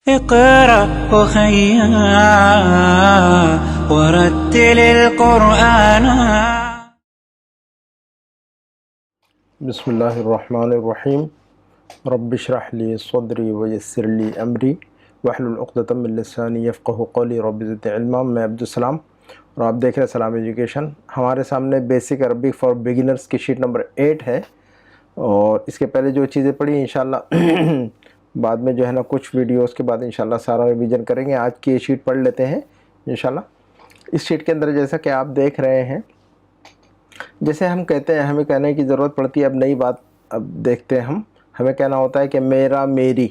اقرأ أخيا ورتل القرآن. بسم اللہ الرحمن الرحیم. رب اشرح لی صدری ویسر لی امری واحلل عقدۃ من لسانی یفقہوا قولی. رب زدنی علما. میں عبدالسلام اور آپ دیکھ رہے ہیں سلام ایجوکیشن. ہمارے سامنے بیسک عربک فار بگنرز کی شیٹ نمبر 8 ہے، اور اس کے پہلے جو چیزیں پڑھی انشاءاللہ بعد میں جو ہے نا کچھ ویڈیوز کے بعد انشاءاللہ سارا ریویژن کریں گے. آج کی یہ شیٹ پڑھ لیتے ہیں انشاءاللہ. اس شیٹ کے اندر جیسا کہ آپ دیکھ رہے ہیں، جیسے ہم کہتے ہیں، ہمیں کہنے کی ضرورت پڑتی ہے. اب نئی بات اب دیکھتے ہیں ہمیں کہنا ہوتا ہے کہ میرا، میری.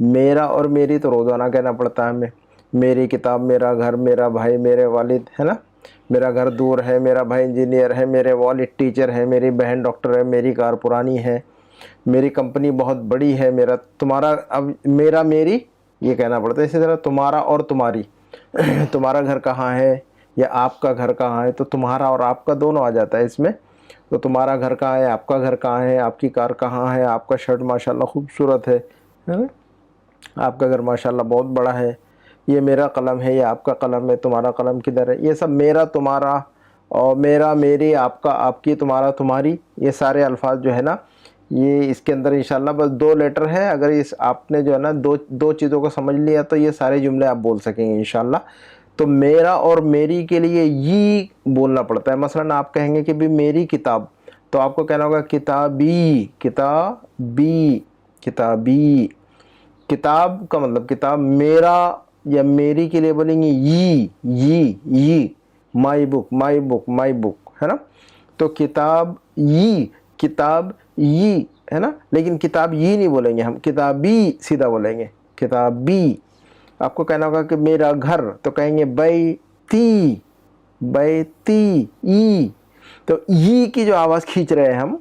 میرا اور میری تو روزانہ کہنا پڑتا ہے ہمیں. میری کتاب، میرا گھر، میرا بھائی، میرے والد، ہے نا. میرا گھر دور ہے، میرا بھائی انجینئر ہے، میرے والد ٹیچر ہے، میری بہن ڈاکٹر ہے، میری کار پرانی ہے، میری کمپنی بہت بڑی ہے، میرا، تمہارا. اب میرا، میری یہ کہنا پڑتا ہے. اسی طرح تمہارا اور تمہاری. تمہارا گھر کہاں ہے یا آپ کا گھر کہاں ہے، تو تمہارا اور آپ کا دونوں آ جاتا ہے اس میں. تو تمہارا گھر کہاں ہے، آپ کا گھر کہاں ہے، آپ کی کار کہاں ہے، آپ کا شرٹ ماشاءاللہ خوبصورت ہے، آپ کا گھر ماشاءاللہ بہت بڑا ہے، یہ میرا قلم ہے، یہ آپ کا قلم ہے، تمہارا قلم کدھر ہے. یہ سب میرا، تمہارا اور میرا، میری، آپ کا، آپ کی، تمہارا، تمہاری، یہ سارے الفاظ جو ہے نا، یہ اس کے اندر انشاءاللہ بس 2 لیٹر ہے. اگر اس آپ نے جو ہے نا دو چیزوں کو سمجھ لیا تو یہ سارے جملے آپ بول سکیں گے انشاءاللہ. تو میرا اور میری کے لیے یہ بولنا پڑتا ہے. مثلا آپ کہیں گے کہ بھی میری کتاب، تو آپ کو کہنا ہوگا کتابی، کتابی، کتابی. کتاب کا مطلب کتاب. میرا یا میری کے لیے بولیں گے یہ مائی بک، مائی بک، مائی بک، ہے نا. تو کتاب یہ، کتاب یہ، ہے نا. لیکن کتاب یہ نہیں بولیں گے ہم، کتابی سیدھا بولیں گے، کتابی. آپ کو کہنا ہوگا کہ میرا گھر، تو کہیں گے بیتی، بیتی، ای. تو ای کی جو آواز کھینچ رہے ہیں ہم،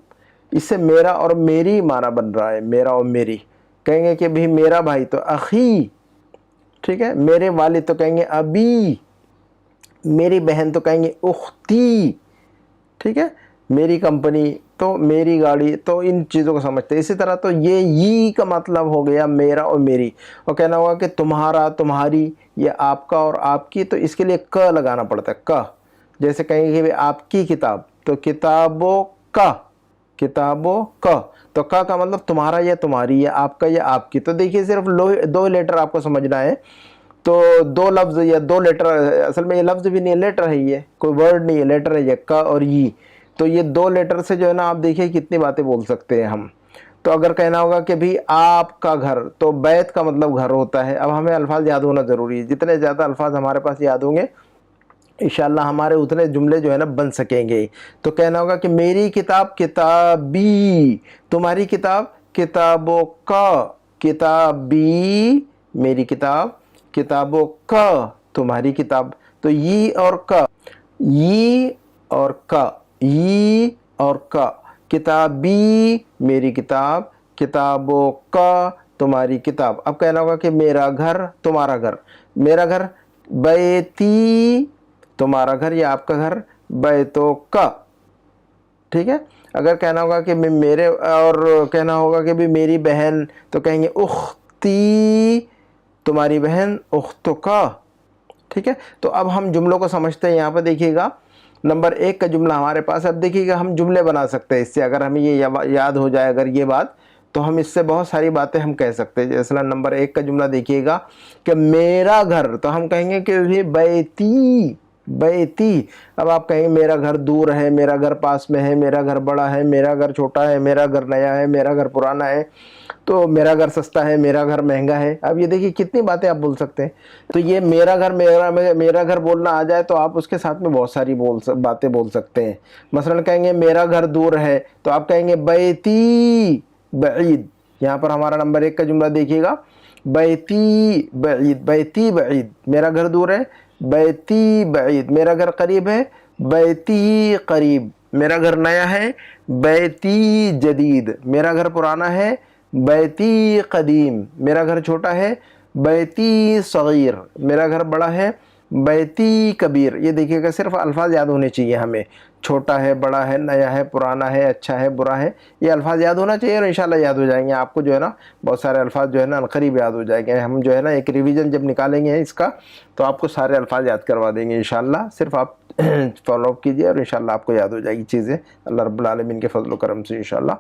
اس سے میرا اور میری معنی بن رہا ہے. میرا اور میری. کہیں گے کہ بھی میرا بھائی تو اخی، ٹھیک ہے. میرے والد تو کہیں گے ابی. میری بہن تو کہیں گے اختی، ٹھیک ہے. میری کمپنی تو میری گاڑی. تو ان چیزوں کو سمجھتے ہیں. اسی طرح تو یہ کا مطلب ہو گیا میرا اور میری. اور کہنا ہوگا کہ تمہارا، تمہاری، یہ آپ کا اور آپ کی. تو اس کے لیے ک لگانا پڑتا ہے، ک. جیسے کہیں گے کہ آپ کی کتاب، تو کتابوں کا، کتابوں کا. تو کا مطلب تمہارا یا تمہاری، یا آپ کا یا آپ کی. تو دیکھیے صرف 2 لیٹر آپ کو سمجھنا ہے. تو 2 لفظ یا 2 لیٹر، اصل میں یہ لفظ بھی نہیں ہے، لیٹر ہے، یہ کوئی ورڈ نہیں ہے، لیٹر ہے یہ، کا اور یہ. تو یہ 2 لیٹر سے جو ہے نا آپ دیکھیے کتنی باتیں بول سکتے ہیں ہم. تو اگر کہنا ہوگا کہ بھی آپ کا گھر، تو بیت کا مطلب گھر ہوتا ہے. اب ہمیں الفاظ یاد ہونا ضروری ہے. جتنے زیادہ الفاظ ہمارے پاس یاد ہوں گے انشاءاللہ ہمارے اتنے جملے جو ہے نا بن سکیں گے. تو کہنا ہوگا کہ میری کتاب کتابی، تمہاری کتاب کتابوں کا، کتابی. میری کتاب کتابوں کا، تمہاری کتاب. تو یہ اور کا، یہ اور کا، یہ اور کا. کتابی میری کتاب، کتابوں کا تمہاری کتاب. اب کہنا ہوگا کہ میرا گھر، تمہارا گھر. میرا گھر بیتی، تمہارا گھر یا آپ کا گھر بیتوں کا، ٹھیک ہے. اگر کہنا ہوگا کہ میرے، اور کہنا ہوگا کہ بھی میری بہن، تو کہیں گے اختی، تمہاری بہن اختوں کا، ٹھیک ہے. تو اب ہم جملوں کو سمجھتے ہیں. یہاں پہ دیکھیے گا نمبر 1 کا جملہ ہمارے پاس. اب دیکھیے گا ہم جملے بنا سکتے ہیں اس سے. اگر ہمیں یہ یاد ہو جائے اگر یہ بات، تو ہم اس سے بہت ساری باتیں ہم کہہ سکتے ہیں. جیسے نمبر 1 کا جملہ دیکھیے گا کہ میرا گھر، تو ہم کہیں گے کہ بیتی، بیتی. اب آپ کہیں گے میرا گھر دور ہے، میرا گھر پاس میں ہے، میرا گھر بڑا ہے، میرا گھر چھوٹا ہے، میرا گھر نیا ہے، میرا گھر پرانا ہے، تو میرا گھر سستا ہے، میرا گھر مہنگا ہے. اب یہ دیکھیے کتنی باتیں آپ بول سکتے ہیں. تو یہ میرا گھر، میرا گھر بولنا آ جائے تو آپ اس کے ساتھ میں بہت ساری باتیں بول سکتے ہیں. مثلا کہیں گے میرا گھر دور ہے، تو آپ کہیں گے بیتی بعید. یہاں پر ہمارا نمبر 1 کا جملہ دیکھیے گا، بیتی بعید، بیتی بعید. میرا گھر دور ہے، بیتی بعید. میرا گھر قریب ہے، بیتی قریب. میرا گھر نیا ہے، بیتی جدید. میرا گھر پرانا ہے، بیتی قدیم. میرا گھر چھوٹا ہے، بیتی صغیر. میرا گھر بڑا ہے، बैती कबीर, ये देखिएगा सिर्फ अल्फाज याद होने चाहिए हमें, छोटा है, बड़ा है, नया है, पुराना है, अच्छा है, बुरा है, ये अल्फाज याद होना चाहिए और इंशाल्लाह याद हो जाएंगे आपको जो है ना, बहुत सारे अल्फाज जो है ना अनकरीब याद हो जाएंगे। हम जो है ना एक रिवीजन जब निकालेंगे इसका तो आपको सारे अल्फाज याद करवा देंगे इंशाल्लाह, सिर्फ आप फॉलो अप कीजिए और इंशाल्लाह आपको याद हो जाएगी चीज़ें अल्लाह रब्बुल आलमीन के फजल करम से इंशाल्लाह।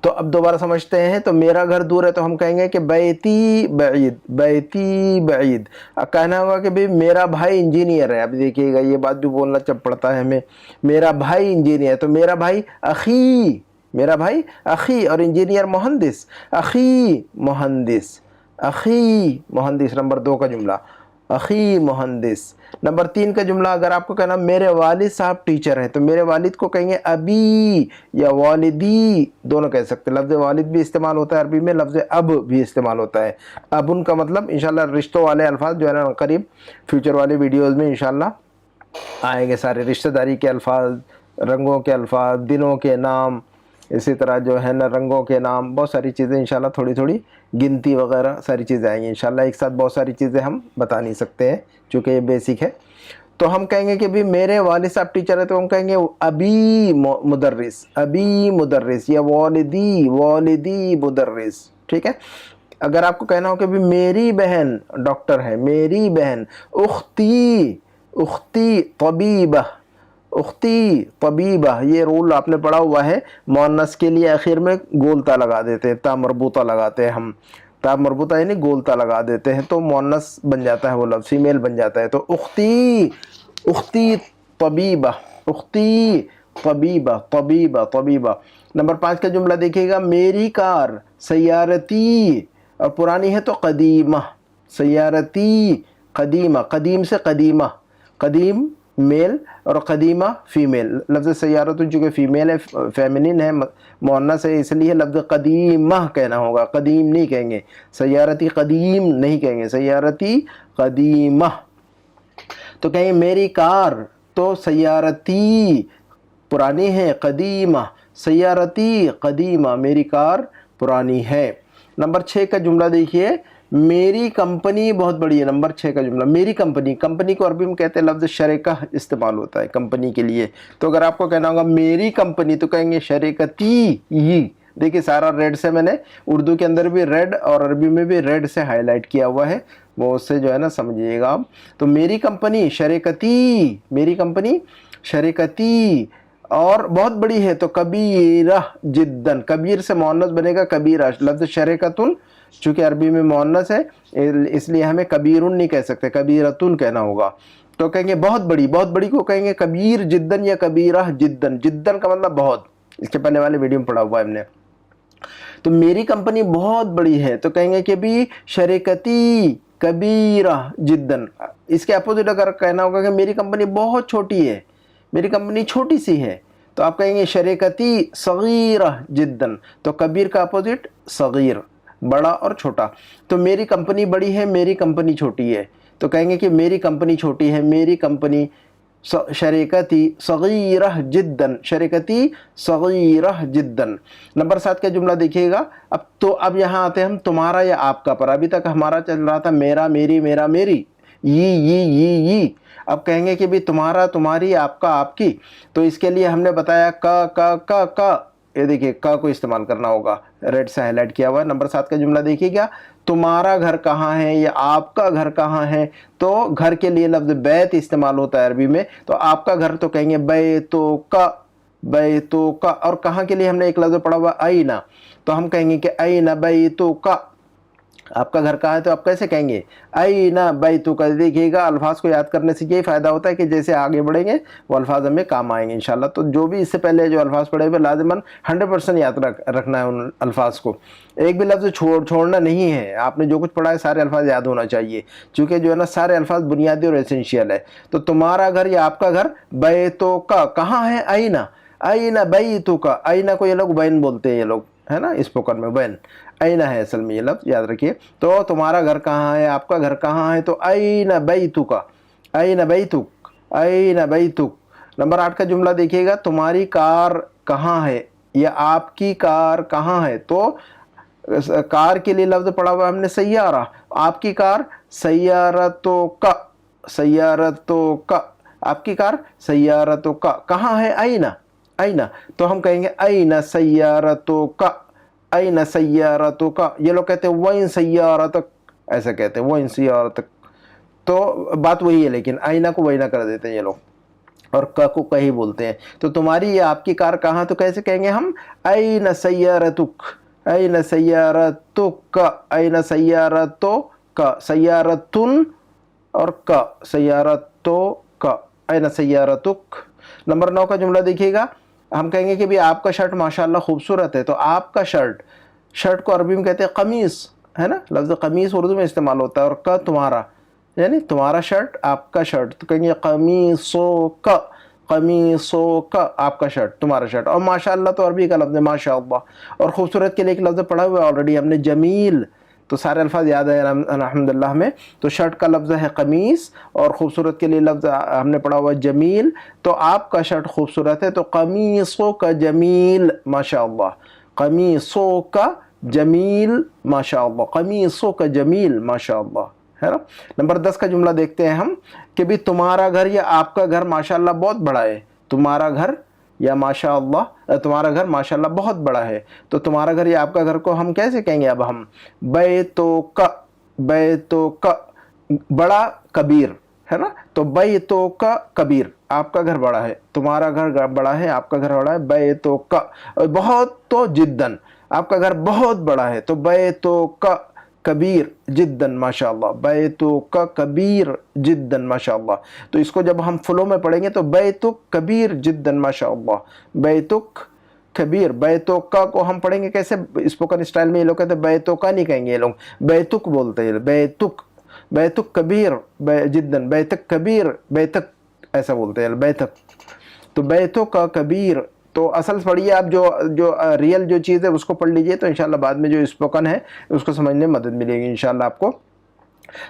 तो अब दोबारा समझते हैं। तो मेरा घर दूर है तो हम कहेंगे कि बैती बैद, बैती बैद। अब कहना होगा कि भाई मेरा भाई इंजीनियर है। अब देखिएगा ये बात भी बोलना जब पड़ता है हमें, मेरा भाई इंजीनियर है तो मेरा भाई अखी, मेरा भाई अखी, और इंजीनियर मोहंदिस, अखी मोहंदिस, अखी मोहंदिस। नंबर 2 का जुमला अखी मोहंदिस। नंबर 3 का जुमला अगर आपको कहना मेरे वालिद साहब टीचर हैं तो मेरे वालिद को कहेंगे अबी या वालिदी, दोनों कह सकते हैं। लफ्ज़ वालिद भी इस्तेमाल होता है अरबी में, लफ्ज़ अब भी इस्तेमाल होता है। अब उनका मतलब इंशाल्लाह रिश्तों वाले अल्फाज जो है ना करीब फ्यूचर वाले वीडियोज़ में इंशाल्लाह आएंगे, सारे रिश्तेदारी के अल्फाज, रंगों के अल्फाज, दिनों के नाम, इसी तरह जो है ना रंगों के नाम, बहुत सारी चीज़ें इंशाल्लाह थोड़ी थोड़ी गिनती वगैरह सारी चीज़ें आएंगी इंशाल्लाह। एक साथ बहुत सारी चीज़ें हम बता नहीं सकते हैं चूँकि ये बेसिक है। तो हम कहेंगे कि भी मेरे वालिद साहब टीचर है तो हम कहेंगे अबी मुदर्रिस, अबी मुदर्रिस, या वालिदी वालिदी मुदर्रिस, ठीक है। अगर आपको कहना हो कि भी मेरी बहन डॉक्टर है, मेरी बहन, उख्ती, उख्ती तबीबा, उख्ती तबीबा, ये रूल आपने पढ़ा हुआ है, मुअन्नस के लिए आखिर में गोलता लगा देते हैं, ता मरबूता लगाते हैं हम, ता मरबूता यानी गोलता लगा देते हैं तो मुअन्नस बन जाता है, वो लफ्ज़ फीमेल बन जाता है। तो उख्ती, उख्ती तबीबा, उख्ती तबीबा, तबीबा तबीबा। नंबर 5 का जुमला देखिएगा, मेरी कार सैयारती, और पुरानी है तो कदीमा, सैयारती कदीमा, कदीम से कदीमा, कदीम मेल और कदीमा फीमेल। लफ्ज़ सैयारतुन चूँकि फ़ीमेल है, फेमिनिन है, मुअन्नस है, इसलिए लफ्ज़ कदीमा कहना होगा, कदीम नहीं कहेंगे, सैयारती कदीम नहीं कहेंगे, सैयारती कदीमा। तो कहेंगे मेरी कार तो सैयारती पुरानी है, कदीमा सैयारती कदीमा, मेरी कार पुरानी है। नंबर 6 का जुमला देखिए, मेरी कंपनी बहुत बड़ी है। नंबर 6 का जुमला, मेरी कंपनी, कंपनी को अरबी में कहते हैं लफ्ज़ शरीका इस्तेमाल होता है कंपनी के लिए। तो अगर आपको कहना होगा मेरी कंपनी तो कहेंगे शरीकती ही। देखिए सारा रेड से मैंने उर्दू के अंदर भी रेड और अरबी में भी रेड से हाईलाइट किया हुआ है, वो उससे जो है ना समझिएगा आप। तो मेरी कंपनी शरीकती, मेरी कंपनी शरीकती, और बहुत बड़ी है तो कबीरा जिद्दन, कबीर से मुअन्नस बनेगा कबीरा। लफ्ज़ शरीकतुन चूँकि अरबी में मुअन्नस है इसलिए हमें कबीरुन नहीं कह सकते, कबीरतुन कहना होगा। तो कहेंगे बहुत बड़ी, बहुत बड़ी को कहेंगे कबीर जिद्दन या कबीरा जिद्दन। जिद्दन का मतलब बहुत, इसके पहले वाले वीडियो में पढ़ा हुआ है हमने। तो मेरी कंपनी बहुत बड़ी है तो कहेंगे कि भी शरीकती कबीरा जिद्दन। इसके अपोजिट अगर कहना होगा कि मेरी कंपनी बहुत छोटी है, मेरी कंपनी छोटी सी है, तो आप कहेंगे शरीकती सगीरा जिद्दन। तो कबीर का अपोजिट सगीर, बड़ा और छोटा। तो मेरी कंपनी बड़ी है, मेरी कंपनी छोटी है, तो कहेंगे कि मेरी कंपनी छोटी है, मेरी कंपनी शरीकती सगीरा जिद्दन, शरीकती सगीरा जिद्दन। नंबर 7 का जुमला देखिएगा। अब तो अब यहाँ आते हैं हम तुम्हारा या आपका पर। अभी तक हमारा चल रहा था मेरा मेरी मेरा मेरी, ये। अब कहेंगे कि भी तुम्हारा तुम्हारी, आपका आपकी। तो इसके लिए हमने बताया का, ये देखिए का को इस्तेमाल करना होगा, रेड से हाईलाइट किया हुआ है। नंबर 7 का जुमला देखिएगा, तुम्हारा घर कहाँ है या आपका घर कहाँ है। तो घर के लिए लफ्ज़ बैत इस्तेमाल होता है अरबी में, तो आपका घर तो कहेंगे बैतो का, बैतो का। और कहाँ के लिए हमने एक लफ्ज़ पढ़ा हुआ आईना, तो हम कहेंगे कि आईना बैतो का। आपका घर कहाँ है तो आप कैसे कहेंगे आईना बैतु का। देखिएगा अल्फाज को याद करने से यही फ़ायदा होता है कि जैसे आगे बढ़ेंगे वो अल्फाज हमें काम आएंगे इंशाल्लाह। तो जो भी इससे पहले जो अल्फाज पढ़े हुए लाजिमन 100% याद रखना है उन अल्फाज को, एक भी लफ्ज़ छोड़ना नहीं है। आपने जो कुछ पढ़ा है सारे अल्फाज याद होना चाहिए, चूँकि जो है ना सारे अल्फाज बुनियादी और एसेंशियल है। तो तुम्हारा घर या आपका घर बैतो का कहाँ है, आईना, आईना बैतु का। आईना को ये लोग बैन बोलते हैं, ये लोग है ना स्पोकन में बैन, आईना है असल में ये लफ्ज़, याद रखिए। तो तुम्हारा घर कहाँ है, आपका घर कहाँ है, तो आईना बैतुका, आईना बैतुक, आईना बैतुक। नंबर 8 का जुमला देखिएगा, तुम्हारी कार कहाँ है या आपकी कार कहाँ है। तो कार के लिए लफ्ज़ पढ़ा हुआ हमने सैयारा, आपकी कार सैयारतों का, सय्यारतु का, आपकी कार, सय्यारतु का कहाँ है, आईना, आईना, तो हम कहेंगे आईना सय्यारतु का, आईना सय्यारतु का। ये लोग कहते हैं वइन सय्यारतक, ऐसा कहते हैं वइन सय्यारतक, तो बात वही है, लेकिन आईना को वहीना कर देते हैं ये लोग, और क को कहीं बोलते हैं। तो तुम्हारी या आपकी कार कहाँ, तो कैसे कहेंगे हम, ऐन सय्यारतुक, ऐन सय्यारतुक, ऐन सय्यारतुक, सय्यारतुन और क, सय्यारतुक, ऐन सय्यारतुक। नंबर 9 का जुमला देखिएगा, हम कहेंगे कि भी आपका शर्ट माशाल्लाह खूबसूरत है, तो आपका शर्ट, शर्ट को अरबी में कहते हैं कमीज, है ना, लफ्ज़ कमीज उर्दू में इस्तेमाल होता है, और क तुम्हारा, यानी तुम्हारा शर्ट, आपका शर्ट, तो कहेंगे कमीसो का, कमीसो का, आपका शर्ट, तुम्हारा शर्ट। और माशाअल्लाह तो अरबी का लफ्ज़ है माशाअल्लाह, और खूबसूरत के लिए एक लफ्ज़ पढ़ा हुआ है ऑलरेडी हमने, जमील, तो सारे अल्फाज याद है अल्हम्दुलिल्लाह में। तो शर्ट का लफ्ज़ है कमीस, और खूबसूरत के लिए लफ्ज़ हमने पढ़ा हुआ है जमील। तो आपका शर्ट खूबसूरत है, तो कमीसो का जमील माशाअल्लाह, कमीसो का जमील माशाअल्लाह, कमीसो का जमील माशाअल्लाह, है ना। नंबर 10 का जुमला देखते हैं हम, कि भी तुम्हारा घर या आपका घर माशाअल्लाह बहुत बड़ा है, तुम्हारा घर या माशाअल्लाह, तुम्हारा घर माशाअल्लाह बहुत बड़ा है। तो तुम्हारा घर या आपका घर को हम कैसे कहेंगे, अब हम बैतो का, बैतो का, बड़ा कबीर, है ना, तो बैतो का कबीर, आपका घर बड़ा है, तुम्हारा घर बड़ा है, आपका घर बड़ा है, बैतो का, बहुत तो जिद्दन, आपका घर बहुत बड़ा है, तो बैतो का कबीर जिद्दन माशाअल्लाह, बैतु का कबीर जिद्दन माशाअल्लाह। तो इसको जब हम फ्लो में पढ़ेंगे तो बैतुक कबीर जिद्दन माशाअल्लाह, बैतुक कबीर, बैतुका को हम पढ़ेंगे कैसे, स्पोकन स्टाइल में ये लोग कहते हैं बैतुका नहीं कहेंगे, ये लोग बैतुक बोलते हैं, बैतुक, बैतुक कबीर जिद्दन, बैतक कबीर, बैतक ऐसा बोलते हैं, बैतक, तो बैतुका कबीर। तो असल पढ़िए आप, जो रियल जो चीज़ है उसको पढ़ लीजिए, तो इंशाल्लाह बाद में जो स्पोकन है उसको समझने में मदद मिलेगी इंशाल्लाह आपको।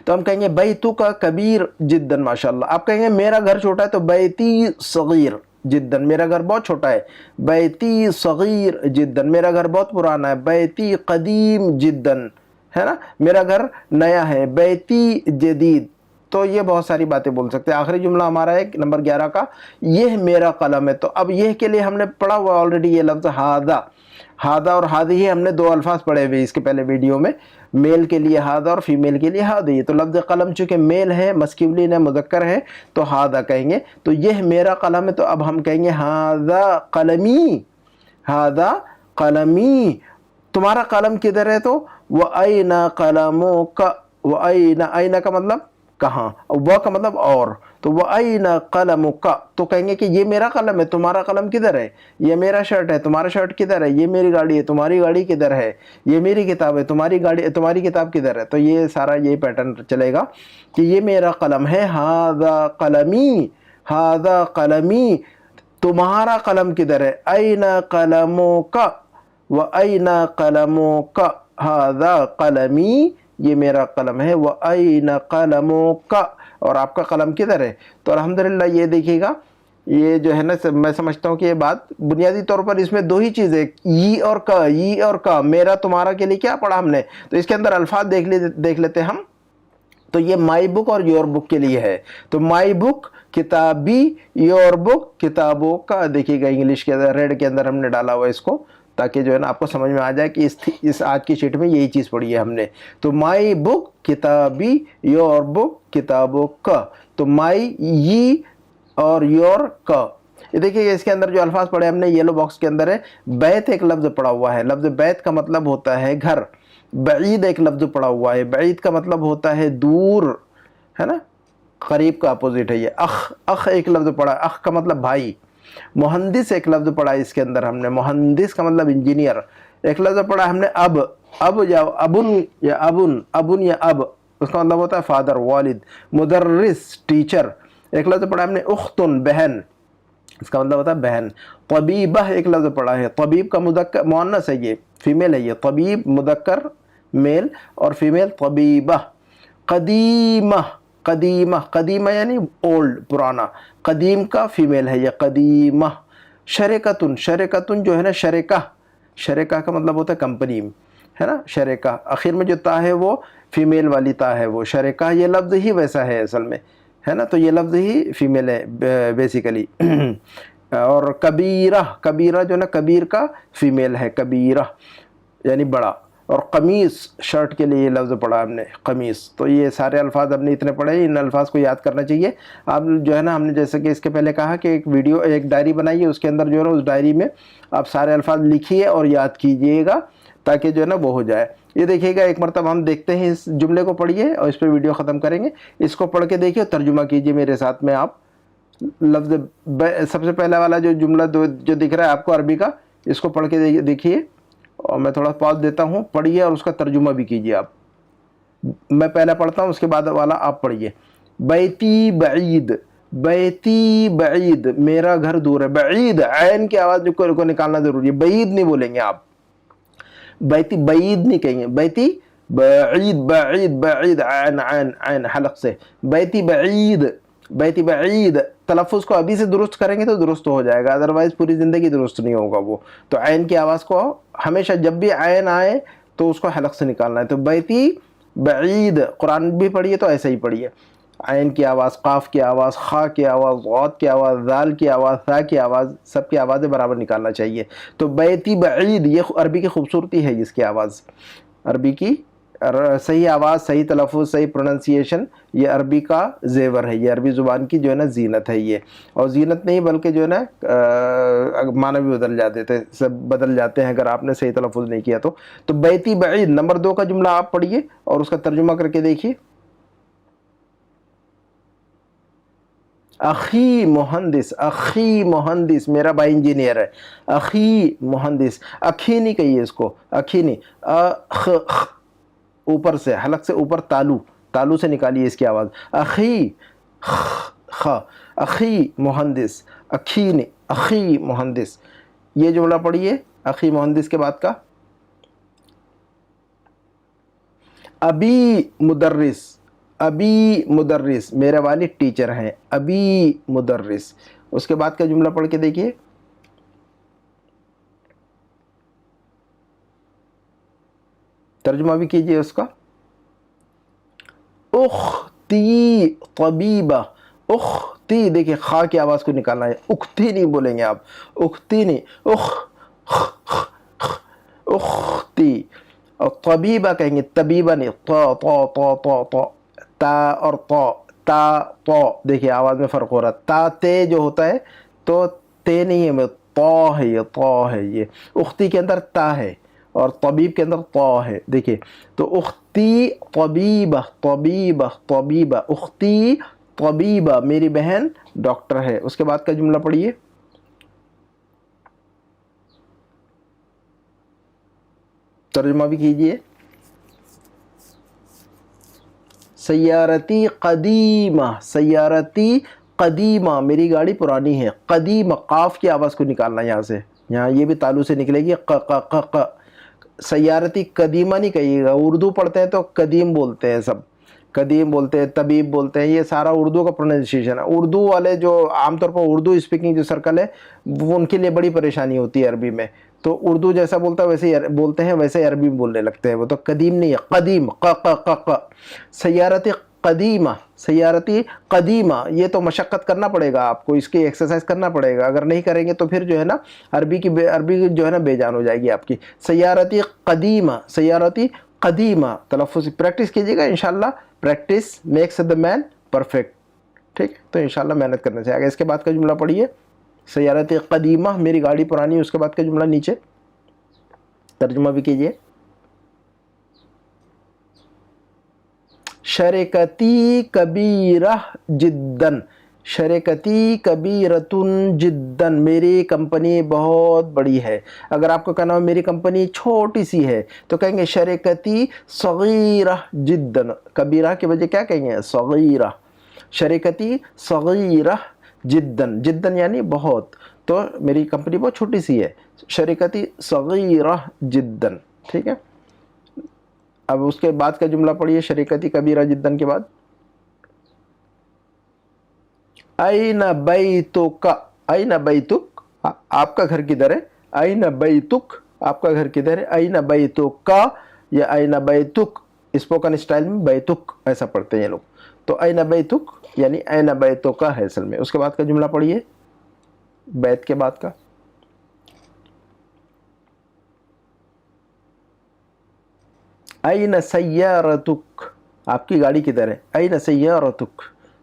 तो हम कहेंगे बैतु का कबीर जिद्दन माशाल्लाह। आप कहेंगे मेरा घर छोटा है, तो बैती सगीर जिद्दन, मेरा घर बहुत छोटा है, बैती सगीर जिद्दन, मेरा घर बहुत पुराना है, बैती कदीम जिद्दन, है ना, मेरा घर नया है, बैती जदीद। तो ये बहुत सारी बातें बोल सकते हैं। आखिरी जुमला हमारा है नंबर 11 का, यह मेरा कलम है। तो अब यह के लिए हमने पढ़ा हुआ ऑलरेडी ये लफ्ज़ हादा, हादा और हादी ही हमने 2 अल्फाज पढ़े हुए इसके पहले वीडियो में, मेल के लिए हादा और फीमेल के लिए हादी। तो लफ्ज़ कलम चूँकि मेल है, मस्क्यूलिन है, मुज़क्कर है, तो हादा कहेंगे। तो यह मेरा कलम है, तो अब हम कहेंगे हादा कलमी, हादा कलमी, तुम्हारा कलम किधर है, तो व ऐना कलमो का, व ऐना, ऐना का मतलब कहाँ, व का मतलब और, तो व ऐना कलमो का, तो कहेंगे कि ये मेरा कलम है, तुम्हारा कलम किधर है, ये मेरा शर्ट है, तुम्हारा शर्ट किधर है, ये मेरी गाड़ी है, तुम्हारी गाड़ी किधर है, ये मेरी किताब है, तुम्हारी गाड़ी, तुम्हारी किताब किधर है। तो ये सारा ये पैटर्न चलेगा कि ये मेरा कलम है, हादा कलमी, हादा कलमी, तुम्हारा कलम किधर है, ऐना कलमो का, व ऐना कलमो का, हादा कलमी, ये मेरा कलम है, व ऐना कलमो का, और आपका कलम किधर है। तो अल्हम्दुलिल्लाह ये देखिएगा, ये जो है ना, मैं समझता हूँ कि ये बात बुनियादी तौर पर इसमें 2 ही चीज़ें, ई और क, ई और क, मेरा तुम्हारा के लिए क्या पढ़ा हमने, तो इसके अंदर अल्फाज देख लेते हम। तो ये माई बुक और योर बुक के लिए है, तो माई बुक किताबी, योर बुक किताबों का। देखिएगा इंग्लिश के अंदर रेड के अंदर हमने डाला हुआ इसको, ताकि जो है ना आपको समझ में आ जाए कि इस आज की शीट में यही चीज़ पढ़ी है हमने। तो माई बुक किताबी, योर बुक किताबों का, तो माई ये और योर का। ये देखिए इसके अंदर जो अल्फाज पढ़े हमने येलो बॉक्स के अंदर है, बैत एक लफ्ज़ पड़ा हुआ है, लफ्ज़ बैत का मतलब होता है घर, बईद एक लफ्ज़ पड़ा हुआ है, बईद का मतलब होता है दूर, है ना, करीब का अपोजिट है ये। अख, अख एक लफ्ज़ पड़ा, अख का मतलब भाई। मुहंदिस एक लफ्ज़ पढ़ा इसके अंदर हमने, मुहंदिस का मतलब इंजीनियर। एक लफ्ज़ पढ़ा हमने अब या अबुन या अबुन, अबुन या अब, उसका मतलब होता है फादर, वालिद। मुदर्रिस टीचर। एक लफ्ज़ पढ़ा हमने उख्तुन बहन, इसका मतलब होता है बहन। तबीबह एक लफ्ज़ पढ़ा है, तबीब का मुदक्कर मुअन्नस है, ये फीमेल है, ये तबीब मुदक्कर मेल और फीमेल तबीबह। कदीमा, कदीमा, कदीमा यानी ओल्ड पुराना, कदीम का फीमेल है ये कदीमा। शरीकतुन, शरीकतुन जो है ना शरीका, शरीका का मतलब होता है कंपनी, है ना, शरीका। आखिर में जो ता है वो फीमेल वाली ता है, वो शरीका, ये लफ्ज़ ही वैसा है असल में, ہے نا, تو یہ لفظ ہی فیمیل ہے بیسیکلی. اور کبیرہ, کبیرہ جو نا کبیر کا فیمیل ہے, کبیرہ یعنی بڑا. اور قمیص شرٹ کے لیے یہ لفظ پڑھا ہم نے, قمیص. تو یہ سارے الفاظ ہم نے اتنے پڑھے, ان الفاظ کو یاد کرنا چاہیے. آپ جو ہے نا, ہم نے جیسے کہ اس کے پہلے کہا کہ ایک ویڈیو, ایک ڈائری بنائیے, اس کے اندر جو ہے نا اس ڈائری میں آپ سارے الفاظ لکھیے اور یاد کیجئے گا تاکہ جو ہے نا وہ ہو جائے. یہ دیکھیے گا, ایک مرتبہ ہم دیکھتے ہیں اس جملے کو, پڑھیے اور اس پہ ویڈیو ختم کریں گے. اس کو پڑھ کے دیکھیے, ترجمہ کیجئے میرے ساتھ میں آپ. لفظ سب سے پہلا والا جو جملہ جو دکھ رہا ہے آپ کو عربی کا, اس کو پڑھ کے دیکھیے, اور میں تھوڑا پاز دیتا ہوں, پڑھیے اور اس کا ترجمہ بھی کیجئے آپ. میں پہلا پڑھتا ہوں, اس کے بعد والا آپ پڑھیے. بیتی بعید, بیتی بعید, میرا گھر دور ہے. بعید, عین کی آواز کو نکالنا ضروری ہے, بعید نہیں بولیں گے آپ. بیتی, بعید نہیں کہیں گے, بیتی بعید, بعید, بعید, عین عین عین حلق سے. بیتی بعید, بیتی بعید. تلفظ کو ابھی سے درست کریں گے تو درست ہو جائے گا, ادروائز پوری زندگی درست نہیں ہوگا وہ. تو عین کی آواز کو ہمیشہ جب بھی عین آئے تو اس کو حلق سے نکالنا ہے. تو بیتی بعید, قرآن بھی پڑھیے تو ایسا ہی پڑھیے. عین کی آواز, قاف کی آواز, خا کی آواز, غوت کی آواز, ذال کی آواز, ثا کی آواز, سب کی آوازیں برابر نکالنا چاہیے. تو بیتی بعید, یہ عربی کی خوبصورتی ہے اس کی آواز. عربی کی صحیح آواز, صحیح تلفظ, صحیح پروننسیشن, یہ عربی کا زیور ہے, یہ عربی زبان کی جو ہے نا زینت ہے یہ. اور زینت نہیں بلکہ جو ہے نا معنی بھی بدل جاتے تھے, سب بدل جاتے ہیں اگر آپ نے صحیح تلفظ نہیں کیا تو. تو بیتی بعید, نمبر 2 کا جملہ آپ پڑھیے اور اس کا ترجمہ کر کے دیکھیے. اخی مہندس, اخی مہندس, میرا بھائی انجینئر ہے. اخی مہندس, اخی نہیں کہیے اس کو, اخی نہیں, اوپر سے حلق سے اوپر تالو, تالو سے نکالیے اس کی آواز. اخی, خ, اخی مہندس, اخی نہیں, اخی مہندس. یہ جملہ پڑھیے اخی مہندس کے بعد کا. ابی مدرس, ابی مدرس, میرے والد ٹیچر ہیں. ابی مدرس. اس کے بعد کا جملہ پڑھ کے دیکھیے. ترجمہ بھی کیجئے اس کا. اختی طبیبہ, اختی, دیکھیں خا کی آواز کو نکالنا ہے, اختی نہیں بولیں گے آپ, اختی نہیں, اختی. اور طبیبہ کہیں گے, طبیبہ نہیں, تا اور تا, دیکھیں آواز میں فرق ہو رہا ہے. تا تے جو ہوتا ہے تو تے نہیں ہے, تا ہے, یہ تا ہے. یہ اختی کے اندر تا ہے اور طبیب کے اندر تا ہے, دیکھیں. تو اختی طبیبہ, طبیبہ, طبیبہ, اختی طبیبہ, میری بہن ڈاکٹر ہے. اس کے بعد کا جملہ پڑھیے. ترجمہ بھی کیجئے. سیارتی قدیمہ, سیارتی قدیمہ, میری گاڑی پرانی ہے. قدیمہ, قاف کی آواز کو نکالنا یہاں سے, یہاں یہ بھی تالو سے نکلے گی, ق. سیارتی قدیمہ نہیں کہیے گا, اردو پڑھتے ہیں تو قدیم بولتے ہیں سب, قدیم بولتے ہیں, طبیب بولتے ہیں, یہ سارا اردو کا پروننسیشن ہے. اردو والے جو عام طور پر اردو اسپیکنگ جو سرکل ہے وہ ان کے لیے بڑی پریشانی ہوتی ہے عربی میں. تو اردو جیسا بولتا ہے ویسے ہی بولتے ہیں, ویسے عربی بولنے لگتے ہیں وہ. تو قدیم نہیں ہے, قدیم, ق. سیارتی قدیمہ, سیارتی قدیمہ, یہ تو مشقت کرنا پڑے گا آپ کو, اس کی ایکسرسائز کرنا پڑے گا. اگر نہیں کریں گے تو پھر جو ہے نا عربی جو ہے نا بے جان ہو جائے گی آپ کی. سیارتی قدیمہ, سیارتی قدیمہ, تلفظ پریکٹس کیجیے گا انشاءاللہ. Practice makes the man perfect, ٹھیک. تو انشاءاللہ محنت کرنا چاہیے گا. اس کے بعد کا جملہ پڑھیے. سیارتی قدیمہ, میری گاڑی پرانی ہے. اس کے بعد کا جملہ نیچے ترجمہ بھی کیجیے. شرکتی کبیرہ جداً, شرکتی کبیرتن جداً, میری کمپنی بہت بڑی ہے. اگر آپ کو کہنا ہو میری کمپنی چھوٹی سی ہے تو کہیں گے شرکتی صغیرہ جداً. کبیرہ کی وجہ کیا کہیں گے, صغیرہ. شرکتی صغیرہ جداً, جداً یعنی بہت, تو میری کمپنی بہت چھوٹی سی ہے. شرکتی صغیرہ جداً, ٹھیک ہے. اب اس کے بعد کا جملہ پڑھیے شریکتی کبیرہ جداً کے بعد. این بیتک, این بیتک, آپ کا گھر کدھر ہے. این بیتک, آپ کا گھر کدھر ہے. این بیتک یا این بیتک, स्पोकन स्टाइल में बैतुक ऐसा पढ़ते हैं ये लोग। तो ऐन बैतुक यानी ऐन बैतुका है असल में। उसके बाद का जुमला पढ़िए, बैत के बाद का। ऐन सय्यारतुक, आपकी गाड़ी किधर है। ऐन सय्यारतुक,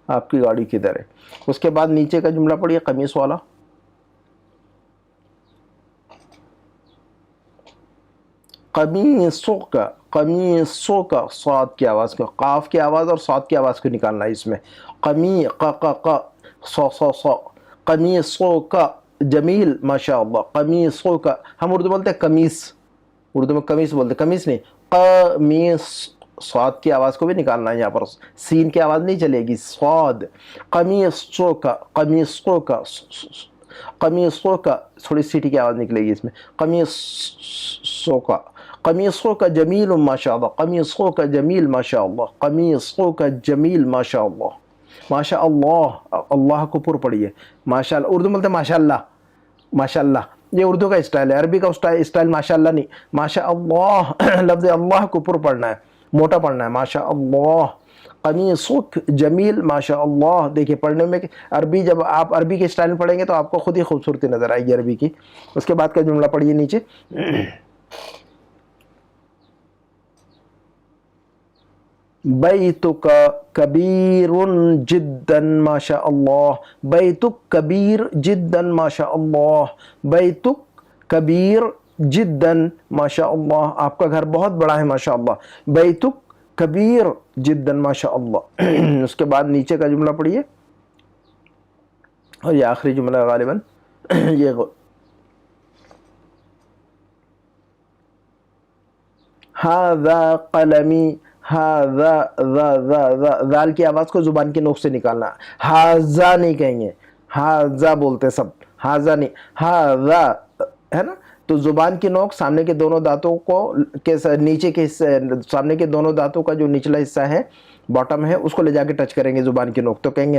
आपकी गाड़ी किधर है। उसके बाद नीचे का जुमला पढ़िए कमीज वाला। कमीसोका, कमीसोका, साद की आवाज़ को, काफ की आवाज़ और साद की आवाज़ को निकालना है इसमें। कमी क सो कमीसोका जमील माशाअल्लाह। कमीसोका, हम उर्दू बोलते हैं कमीस, उर्दू में कमीस बोलते, कमीस नहीं, कमीस। स्वाद की आवाज़ को भी निकालना है यहाँ पर, सीन की आवाज़ नहीं चलेगी, स्वाद। कमीसोका, कमीसोका, कमीसोका, थोड़ी सीटी की आवाज़ निकलेगी इसमें। कमीसोका, कमीसोका जमील माशाअल्लाह, कमीसोका जमील माशाअल्लाह, कमीसोका जमील माशाअल्लाह। माशाअल्लाह, अल्लाह को पुर पढ़िए, माशाअल्लाह। उर्दू बोलते हैं माशाअल्लाह, माशाअल्लाह, ये उर्दू का स्टाइल है, अरबी का स्टाइल माशाअल्लाह नहीं, माशाअल्लाह। लफ्ज़ अल्लाह को पुर पढ़ना है, मोटा पढ़ना है, माशाअल्लाह। कमीसुक जमील माशाअल्लाह। देखिए पढ़ने में अरबी, जब आप अरबी के स्टाइल में पढ़ेंगे तो आपको खुद ही खूबसूरती नज़र आएगी अरबी की। उसके बाद का जुमला पढ़िए नीचे। बैतुक कबीरुन जिद्दन माशाअल्लाह, बैतुक कबीर जिद्दन माशाअल्लाह, बैतुक कबीर जिद्दन माशाअल्लाह, आपका घर बहुत बड़ा है माशाअल्लाह। बैतुक कबीर जिद्दन माशाअल्लाह। उसके बाद नीचे का जुमला पढ़िए, और ये आखिरी जुमला गालिबन ये हाज़ा कलमी, हाज़ा, दाल की आवाज़ को ज़ुबान की नोक से निकालना। हाज़ा नहीं कहेंगे, हाज़ा बोलते सब, हाज़ा नहीं, हाज़ा है ना। तो ज़ुबान की नोक सामने के दोनों दांतों को के नीचे के हिस्से, सामने के दोनों दांतों का जो निचला हिस्सा है, बॉटम है, उसको ले जाके टच करेंगे ज़ुबान की नोक, तो कहेंगे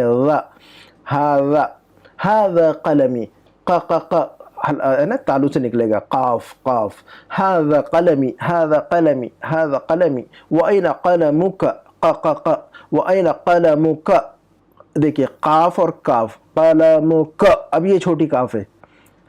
हाज़ा, हाज़ा कलमी, क है ना, तालू से निकलेगा, काफ काफ। हाज़ा कलमी, हाज़ा कलमी, हाज़ा कलमी, व ऐन कलमुक, क व ऐन कलमुक। देखिए काफ और काफ, कलमुक, अब ये छोटी काफ है,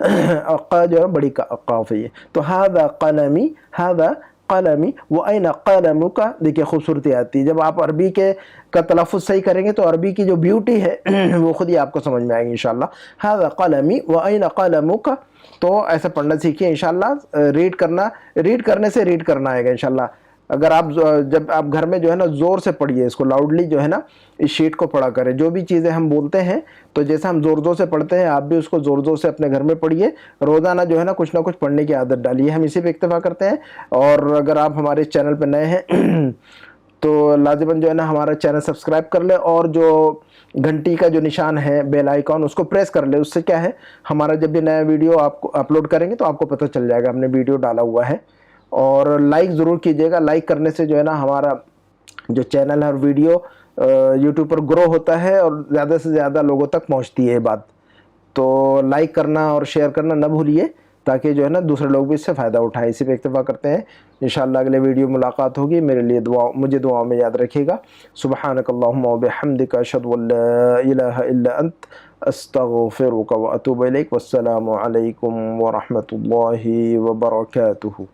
और क जो है बड़ी काफ है ये। तो हाज़ा कलमी, हाज़ा कलमी, व ऐन कलमुका। देखिए खूबसूरती आती है जब आप अरबी के का तलफ़ुज़ सही करेंगे, तो अरबी की जो ब्यूटी है वो खुद ही आपको समझ में आएगी इंशाल्लाह। हाज़ा कलमी व ऐन कलमुका। तो ऐसा पढ़ना सीखिए इंशाल्लाह। रीड करना, रीड करने से रीड करना आएगा इंशाल्लाह। अगर आप जब आप घर में जो है ना ज़ोर से पढ़िए इसको, लाउडली जो है ना इस शीट को पढ़ा करें। जो भी चीज़ें हम बोलते हैं, तो जैसा हम ज़ोर ज़ोर से पढ़ते हैं, आप भी उसको ज़ोर ज़ोर से अपने घर में पढ़िए। रोज़ाना जो है ना कुछ ना कुछ पढ़ने की आदत डालिए। हम इसी पे इक्तफ़ा करते हैं। और अगर आप हमारे चैनल पर नए हैं तो लाज़िमन जो है ना हमारा चैनल सब्सक्राइब कर ले, और जो घंटी का जो निशान है, बेल आइकॉन, उसको प्रेस कर ले। उससे क्या है, हमारा जब भी नया वीडियो आपको अपलोड करेंगे तो आपको पता चल जाएगा हमने वीडियो डाला हुआ है। और लाइक ज़रूर कीजिएगा। लाइक करने से जो है ना हमारा जो चैनल है और वीडियो यूट्यूब पर ग्रो होता है, और ज़्यादा से ज़्यादा लोगों तक पहुंचती है ये बात। तो लाइक करना और शेयर करना न भूलिए, ताकि जो है ना दूसरे लोग भी इससे फ़ायदा उठाएं। इसी पे इक्तफ़ा करते हैं। इंशाअल्लाह अगले वीडियो मुलाकात होगी। मेरे लिए दुआ, मुझे दुआओं में याद रखिएगा। सुब्हानकल्लाहुम्मा व बिहम्दिका अशहदु अल्ला इलाहा इल्ला अंत अस्तगफिरुका व अतूबु इलैक। वस्सलामु अलैकुम व रहमतुल्लाहि व बरकातुहू।